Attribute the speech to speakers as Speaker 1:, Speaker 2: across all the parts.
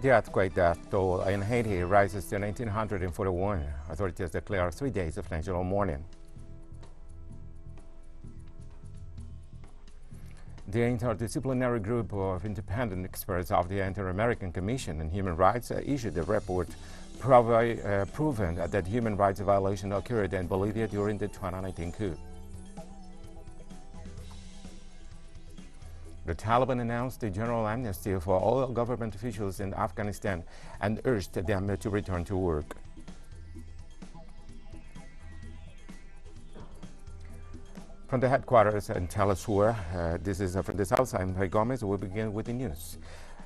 Speaker 1: The earthquake death toll in Haiti rises to 1,941. Authorities declare 3 days of national mourning. The interdisciplinary group of independent experts of the Inter-American Commission on Human Rights issued a report proving that human rights violations occurred in Bolivia during the 2019 coup. The Taliban announced a general amnesty for all government officials in Afghanistan and urged them to return to work. From the headquarters in teleSUR, this is from the south side. I'm Gomez. We'll begin with the news.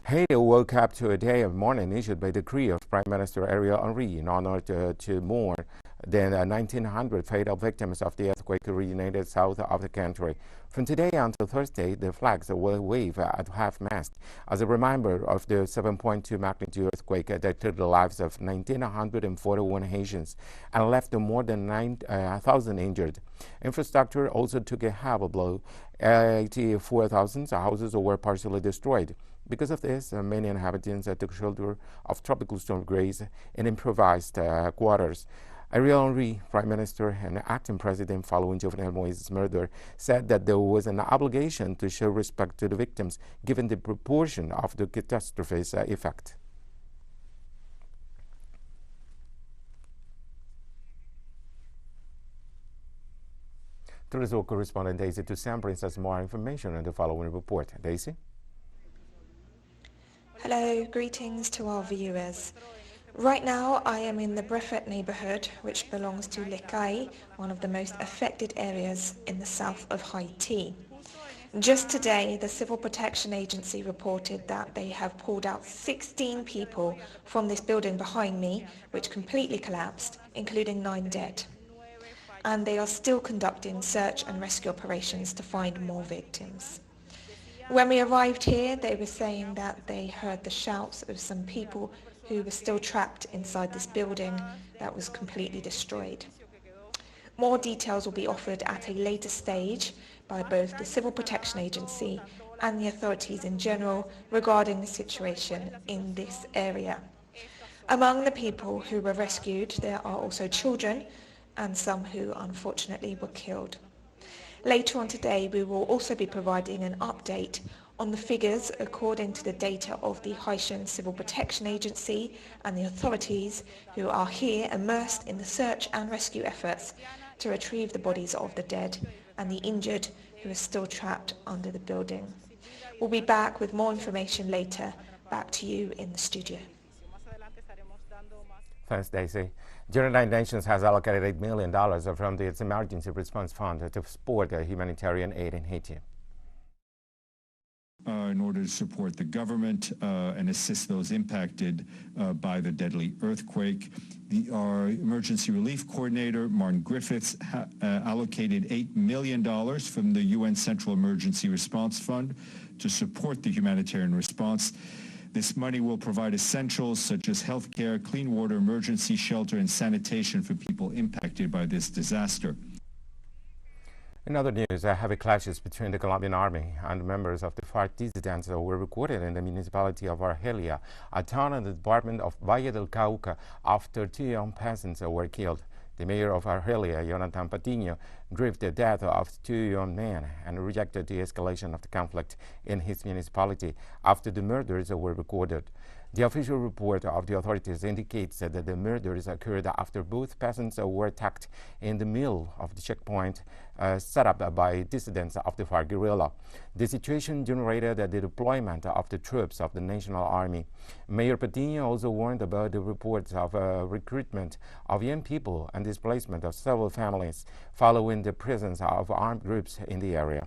Speaker 1: Haiti woke up to a day of mourning issued by decree of Prime Minister Ariel Henry in honor to mourn the 1,900 fatal victims of the earthquake originated south of the country. From today until Thursday, the flags will wave at half-mast as a reminder of the 7.2 magnitude earthquake that took the lives of 1,941 Haitians and left more than 9,000 injured. Infrastructure also took a heavy blow. 84,000 houses were partially destroyed. Because of this, many inhabitants took shelter of Tropical Storm Grace in improvised quarters. Ariel Henry, Prime Minister and acting President following Jovenel Moise's murder, said that there was an obligation to show respect to the victims given the proportion of the catastrophe's effect. teleSUR correspondent Daisy Toussaint brings us more information on the following report. Daisy?
Speaker 2: Hello, greetings to our viewers. Right now I am in the Brefet neighborhood, which belongs to Lecay, one of the most affected areas in the south of Haiti. Just today, the Civil Protection Agency reported that they have pulled out 16 people from this building behind me, which completely collapsed, including 9 dead. And they are still conducting search and rescue operations to find more victims. When we arrived here, they were saying that they heard the shouts of some people who were still trapped inside this building that was completely destroyed. More details will be offered at a later stage by both the Civil Protection Agency and the authorities in general regarding the situation in this area. Among the people who were rescued, there are also children and some who unfortunately were killed. Later on today, we will also be providing an update on the figures according to the data of the Haitian Civil Protection Agency and the authorities who are here immersed in the search and rescue efforts to retrieve the bodies of the dead and the injured who are still trapped under the building. We'll be back with more information later. Back to you in the studio.
Speaker 1: Thanks, Daisy. The United Nations has allocated $8 million from its Emergency Response Fund to support humanitarian aid in Haiti.
Speaker 3: In order to support the government and assist those impacted by the deadly earthquake. Our emergency relief coordinator, Martin Griffiths, allocated $8 million from the UN Central Emergency Response Fund to support the humanitarian response. This money will provide essentials such as healthcare, clean water, emergency shelter, and sanitation for people impacted by this disaster.
Speaker 1: In other news, heavy clashes between the Colombian army and members of the FARC dissidents were recorded in the municipality of Argelia, a town in the department of Valle del Cauca, after 2 young peasants were killed. The mayor of Argelia, Jonathan Patiño, grieved the death of 2 young men and rejected the escalation of the conflict in his municipality after the murders were recorded. The official report of the authorities indicates that the murders occurred after both peasants were attacked in the middle of the checkpoint set up by dissidents of the FARC guerrilla. The situation generated the deployment of the troops of the National Army. Mayor Patiño also warned about the reports of recruitment of young people and displacement of several families following the presence of armed groups in the area.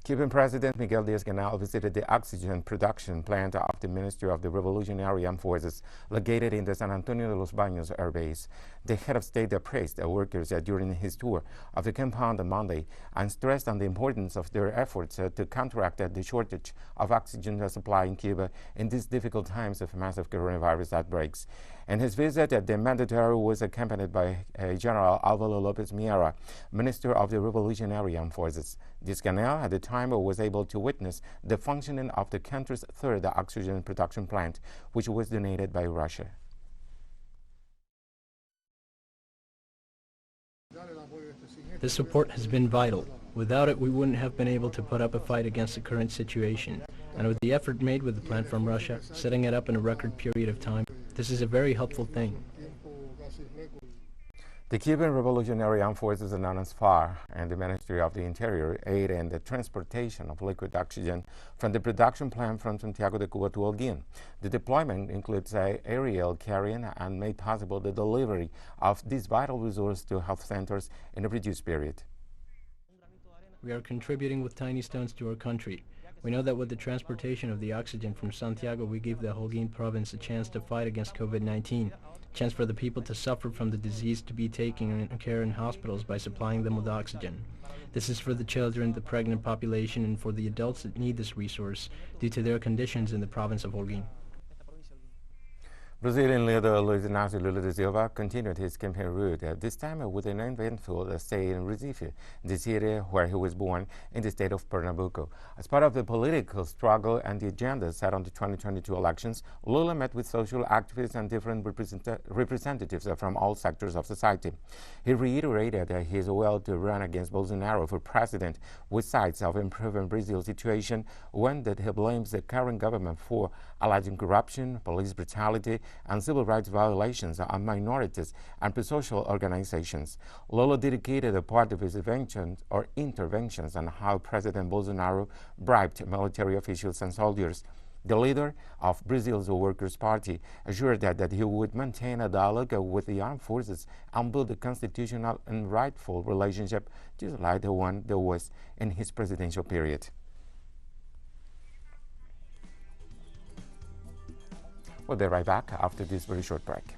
Speaker 1: Cuban President Miguel Diaz-Canel visited the oxygen production plant of the Ministry of the Revolutionary Armed Forces located in the San Antonio de los Baños air base. The head of state praised the workers during his tour of the compound on Monday and stressed on the importance of their efforts to counteract the shortage of oxygen supply in Cuba in these difficult times of massive coronavirus outbreaks. In his visit, the mandatory was accompanied by General Alvaro Lopez Miera, Minister of the Revolutionary Armed Forces. Diaz-Canel at the time was able to witness the functioning of the country's third oxygen production plant, which was donated by Russia.
Speaker 4: This support has been vital. Without it, we wouldn't have been able to put up a fight against the current situation. And with the effort made with the plant from Russia, setting it up in a record period of time, this is a very helpful thing.
Speaker 1: The Cuban Revolutionary Armed Forces announced FAR and the Ministry of the Interior aid in the transportation of liquid oxygen from the production plant from Santiago de Cuba to Holguin. The deployment includes aerial carrying and made possible the delivery of this vital resource to health centers in a reduced period.
Speaker 4: We are contributing with tiny stones to our country. We know that with the transportation of the oxygen from Santiago, we give the Holguin province a chance to fight against COVID-19, a chance for the people to suffer from the disease to be taken care in hospitals by supplying them with oxygen. This is for the children, the pregnant population, and for the adults that need this resource due to their conditions in the province of Holguin.
Speaker 1: Brazilian leader Luiz Inácio Lula da Silva continued his campaign route, this time with an eventful stay in Recife, the city where he was born in the state of Pernambuco. As part of the political struggle and the agenda set on the 2022 elections, Lula met with social activists and different representatives from all sectors of society. He reiterated his will to run against Bolsonaro for president, with sights of improving Brazil's situation, one that he blames the current government for alleging corruption, police brutality, and civil rights violations on minorities and pro-social organizations. Lula dedicated a part of his interventions on how President Bolsonaro bribed military officials and soldiers. The leader of Brazil's Workers' Party assured that he would maintain a dialogue with the armed forces and build a constitutional and rightful relationship just like the one there was in his presidential period. We'll be right back after this very short break.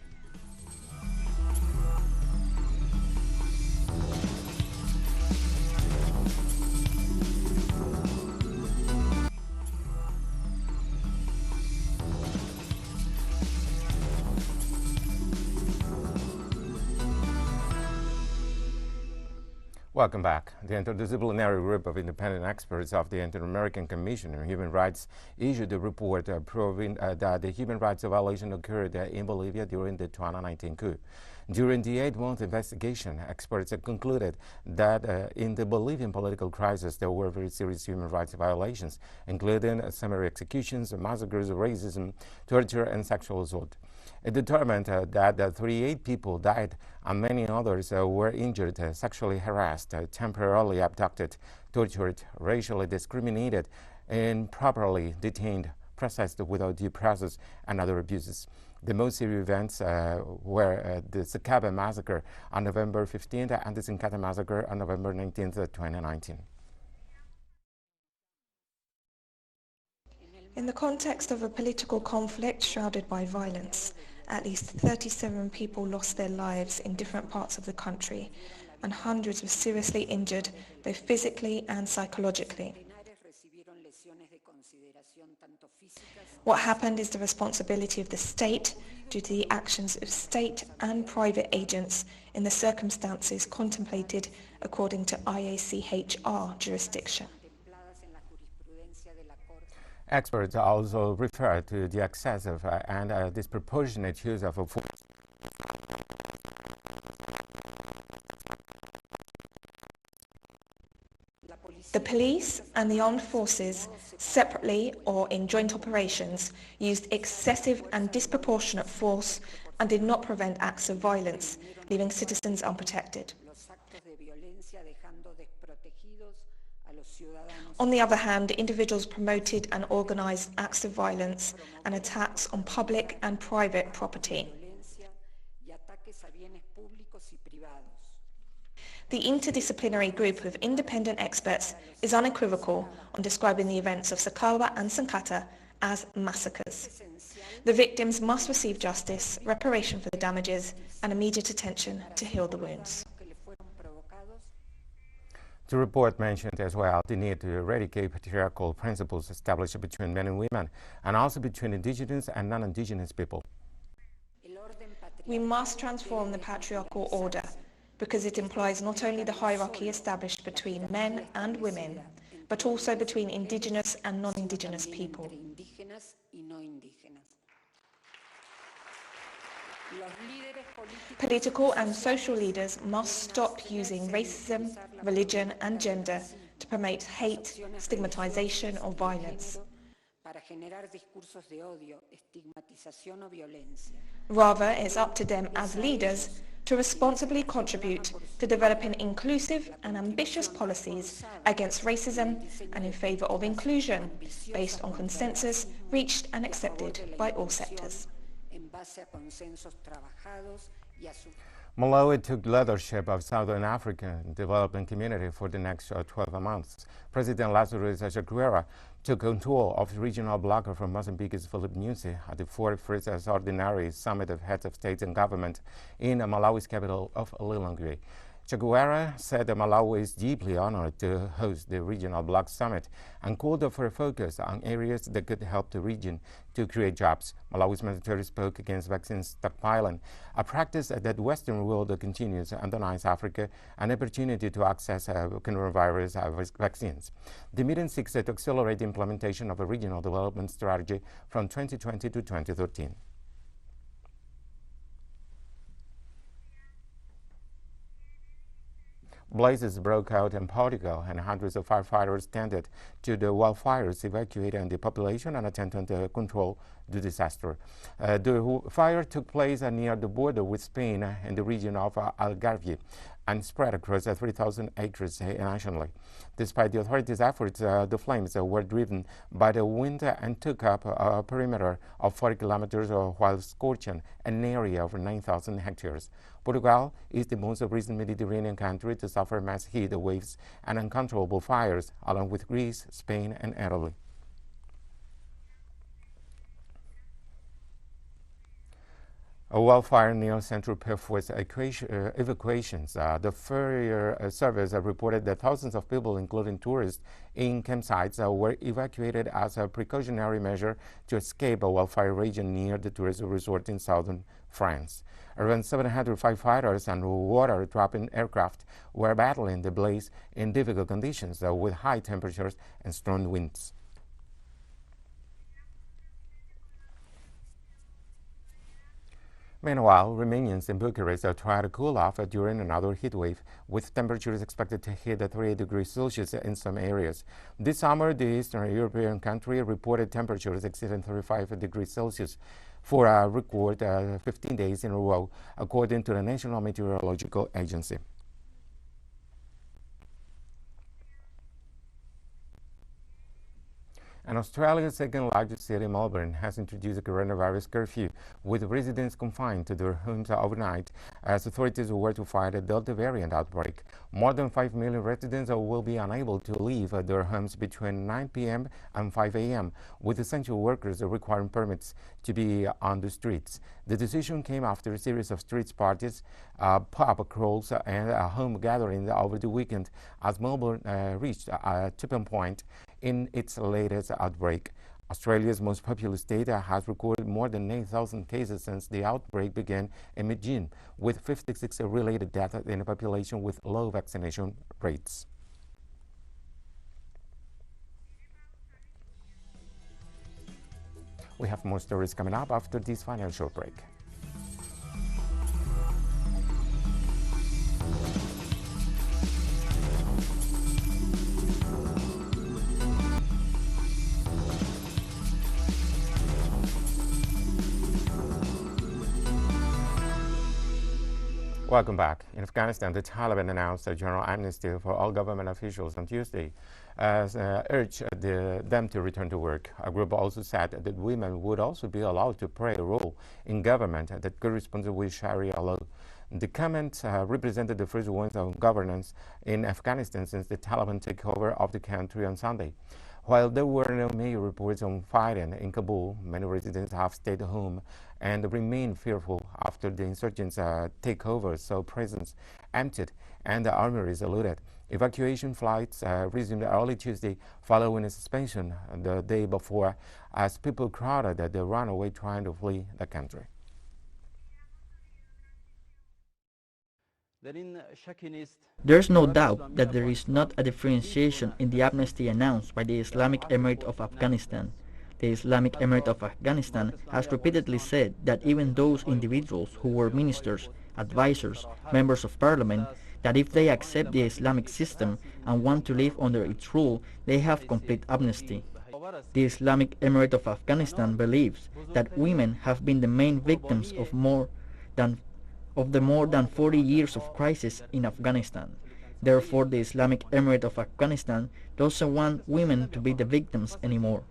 Speaker 1: Welcome back. The interdisciplinary group of independent experts of the Inter-American Commission on Human Rights issued a report proving that the human rights violation occurred in Bolivia during the 2019 coup. During the 8-month investigation, experts concluded that in the Bolivian political crisis, there were very serious human rights violations, including summary executions, massacres, racism, torture, and sexual assault. It determined that 38 people died and many others were injured, sexually harassed, temporarily abducted, tortured, racially discriminated, improperly detained, processed without due process, and other abuses. The most serious events were the Sacaba massacre on November 15th and the Sincata massacre on November 19th, 2019.
Speaker 2: In the context of a political conflict shrouded by violence, at least 37 people lost their lives in different parts of the country, and hundreds were seriously injured, both physically and psychologically. What happened is the responsibility of the state due to the actions of state and private agents in the circumstances contemplated according to IACHR jurisdiction.
Speaker 1: Experts also refer to the excessive and disproportionate use of force.
Speaker 2: The police and the armed forces, separately or in joint operations, used excessive and disproportionate force and did not prevent acts of violence, leaving citizens unprotected. On the other hand, individuals promoted and organized acts of violence and attacks on public and private property. The interdisciplinary group of independent experts is unequivocal on describing the events of Sakawa and Sankata as massacres. The victims must receive justice, reparation for the damages, and immediate attention to heal the wounds.
Speaker 1: The report mentioned as well the need to eradicate patriarchal principles established between men and women, and also between indigenous and non-indigenous people.
Speaker 2: We must transform the patriarchal order because it implies not only the hierarchy established between men and women, but also between indigenous and non-indigenous people. Political and social leaders must stop using racism, religion and gender to promote hate, stigmatization or violence. Rather, it's up to them as leaders to responsibly contribute to developing inclusive and ambitious policies against racism and in favour of inclusion based on consensus reached and accepted by all sectors.
Speaker 1: Malawi took leadership of Southern African development community for the next 12 months. President Lazarus Chakwera took control of the regional bloc from Mozambique's Philip Nyusi at the 41st Ordinary Summit of Heads of State and Government in Malawi's capital of Lilongwe. Chakwera said that Malawi is deeply honored to host the regional bloc summit and called for a focus on areas that could help the region to create jobs. Malawi's military spoke against vaccine stockpiling, a practice that the Western world continues and denies Africa an opportunity to access coronavirus vaccines. The meeting seeks to accelerate the implementation of a regional development strategy from 2020 to 2013. Blazes broke out in Portugal, and hundreds of firefighters tended to the wildfires, evacuating the population and attempting to control the disaster. The fire took place near the border with Spain in the region of Algarve and spread across 3,000 acres nationally. Despite the authorities' efforts, the flames were driven by the wind and took up a perimeter of 40 kilometers while scorching an area of 9,000 hectares. Portugal is the most recent Mediterranean country to suffer mass heat waves and uncontrollable fires, along with Greece, Spain, and Italy. A wildfire near Central Perth forced evacuations. The Fire Service reported that thousands of people, including tourists in campsites, were evacuated as a precautionary measure to escape a wildfire region near the tourist resort in southern France. Around 700 firefighters and water-dropping aircraft were battling the blaze in difficult conditions with high temperatures and strong winds. Meanwhile, Romanians in Bucharest are trying to cool off during another heat wave, with temperatures expected to hit 38 degrees Celsius in some areas. This summer, the Eastern European country reported temperatures exceeding 35 degrees Celsius for a record 15 days in a row, according to the National Meteorological Agency. And Australia's second largest city, Melbourne, has introduced a coronavirus curfew, with residents confined to their homes overnight as authorities were to fight a Delta variant outbreak. More than 5 million residents will be unable to leave their homes between 9 p.m. and 5 a.m., with essential workers requiring permits to be on the streets. The decision came after a series of street parties, pub crawls, and home gatherings over the weekend as Melbourne reached a tipping point in its latest outbreak. Australia's most populous state has recorded more than 8,000 cases since the outbreak began in mid-June, with 56 related deaths in a population with low vaccination rates. We have more stories coming up after this financial break. Welcome back. In Afghanistan, the Taliban announced a general amnesty for all government officials on Tuesday, as urged them to return to work. A group also said that women would also be allowed to play a role in government that corresponds with Sharia law. The comment represented the first ones of governance in Afghanistan since the Taliban takeover of the country on Sunday. While there were no major reports on fighting in Kabul, many residents have stayed home and remain fearful after the insurgents' takeover saw prisons emptied and the armories looted. Evacuation flights resumed early Tuesday following a suspension the day before as people crowded the runway trying to flee the country.
Speaker 5: There's no doubt that there is not a differentiation in the amnesty announced by the Islamic Emirate of Afghanistan. The Islamic Emirate of Afghanistan has repeatedly said that even those individuals who were ministers, advisors, members of parliament, that if they accept the Islamic system and want to live under its rule, they have complete amnesty. The Islamic Emirate of Afghanistan believes that women have been the main victims of the more than 40 years of crisis in Afghanistan. Therefore, the Islamic Emirate of Afghanistan doesn't want women to be the victims anymore.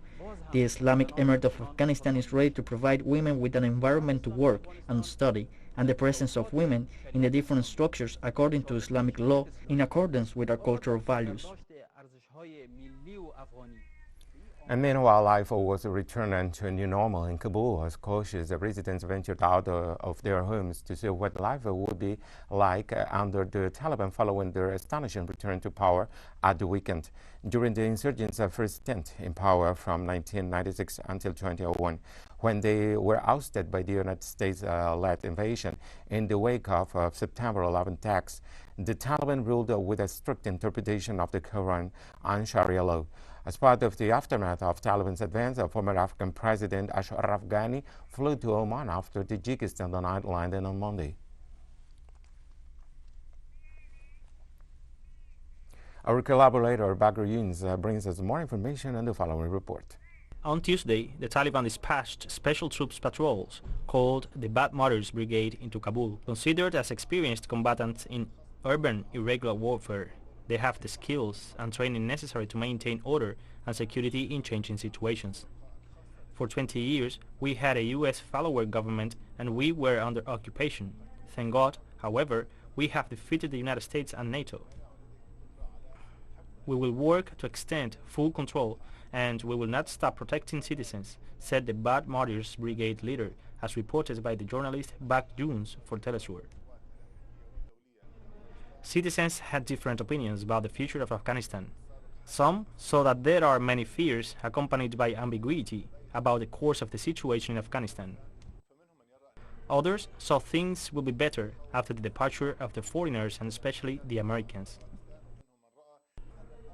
Speaker 5: The Islamic Emirate of Afghanistan is ready to provide women with an environment to work and study, and the presence of women in the different structures according to Islamic law in accordance with our cultural values.
Speaker 1: And meanwhile, life was returning to a new normal in Kabul as cautious residents ventured out of their homes to see what life would be like under the Taliban following their astonishing return to power at the weekend. During the insurgents' first stint in power from 1996 until 2001, when they were ousted by the United States-led invasion in the wake of September 11 attacks, the Taliban ruled with a strict interpretation of the Quran and Sharia law. As part of the aftermath of Taliban's advance, former Afghan President Ashraf Ghani flew to Oman after Tajikistan on landing on Monday. Our collaborator Bagr Yunus brings us more information in the following report.
Speaker 4: On Tuesday, the Taliban dispatched special troops patrols called the Bad Mothers Brigade into Kabul. Considered as experienced combatants in urban irregular warfare, they have the skills and training necessary to maintain order and security in changing situations. For 20 years, we had a U.S. follower government and we were under occupation. Thank God, however, we have defeated the United States and NATO. We will work to extend full control and we will not stop protecting citizens, said the Bad Mothers Brigade leader, as reported by the journalist Bagr Yunus for teleSUR. Citizens had different opinions about the future of Afghanistan. Some saw that there are many fears accompanied by ambiguity about the course of the situation in Afghanistan. Others saw things will be better after the departure of the foreigners and especially the Americans.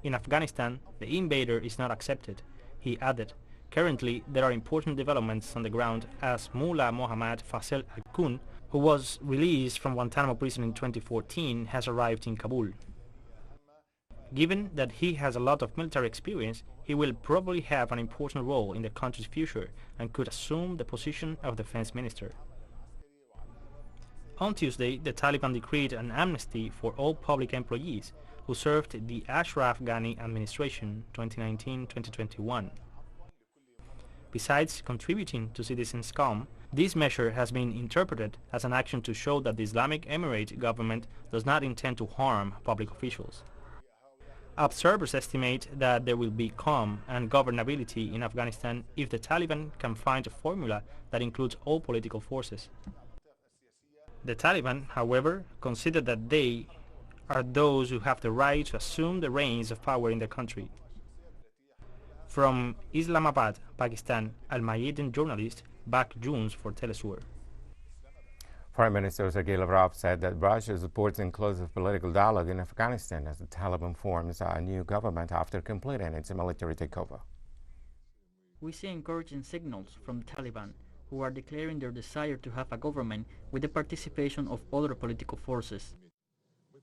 Speaker 4: In Afghanistan, the invader is not accepted, he added. Currently, there are important developments on the ground as Mullah Mohammad Faisal al-Kun, who was released from Guantanamo prison in 2014, has arrived in Kabul. Given that he has a lot of military experience, he will probably have an important role in the country's future and could assume the position of defense minister. On Tuesday, the Taliban decreed an amnesty for all public employees who served the Ashraf Ghani administration 2019-2021. Besides contributing to citizens' calm, this measure has been interpreted as an action to show that the Islamic Emirate government does not intend to harm public officials. Observers estimate that there will be calm and governability in Afghanistan if the Taliban can find a formula that includes all political forces. The Taliban, however, consider that they are those who have the right to assume the reins of power in the country. From Islamabad, Pakistan, Al-Mayadin journalist Bagr Yunus for teleSUR.
Speaker 1: Foreign Minister Sergei Lavrov said that Russia supports inclusive political dialogue in Afghanistan as the Taliban forms a new government after completing its military takeover.
Speaker 5: We see encouraging signals from the Taliban, who are declaring their desire to have a government with the participation of other political forces.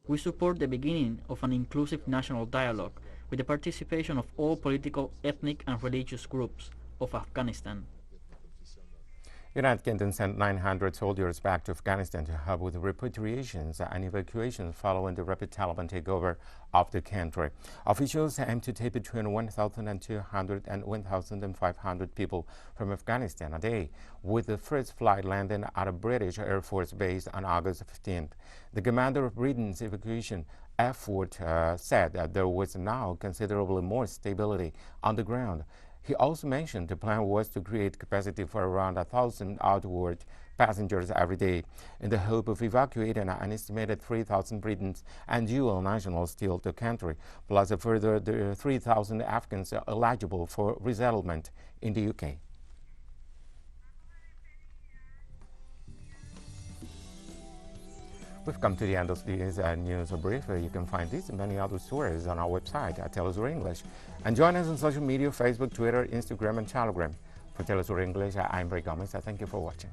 Speaker 5: We support the beginning of an inclusive national dialogue with the participation of all political, ethnic and religious groups of Afghanistan.
Speaker 1: United Kingdom sent 900 soldiers back to Afghanistan to help with repatriations and evacuations following the rapid Taliban takeover of the country. Officials aim to take between 1,200 and 1,500 people from Afghanistan a day, with the first flight landing at a British Air Force base on August 15th. The commander of Britain's evacuation effort said that there was now considerably more stability on the ground. He also mentioned the plan was to create capacity for around 1,000 outward passengers every day, in the hope of evacuating an estimated 3,000 Britons and dual nationals to the country, plus a further 3,000 Afghans eligible for resettlement in the UK. We've come to the end of this news brief. You can find this and many other stories on our website at teleSUR English. And join us on social media, Facebook, Twitter, Instagram, and Telegram. For teleSUR English, I'm Ray Gomez. Thank you for watching.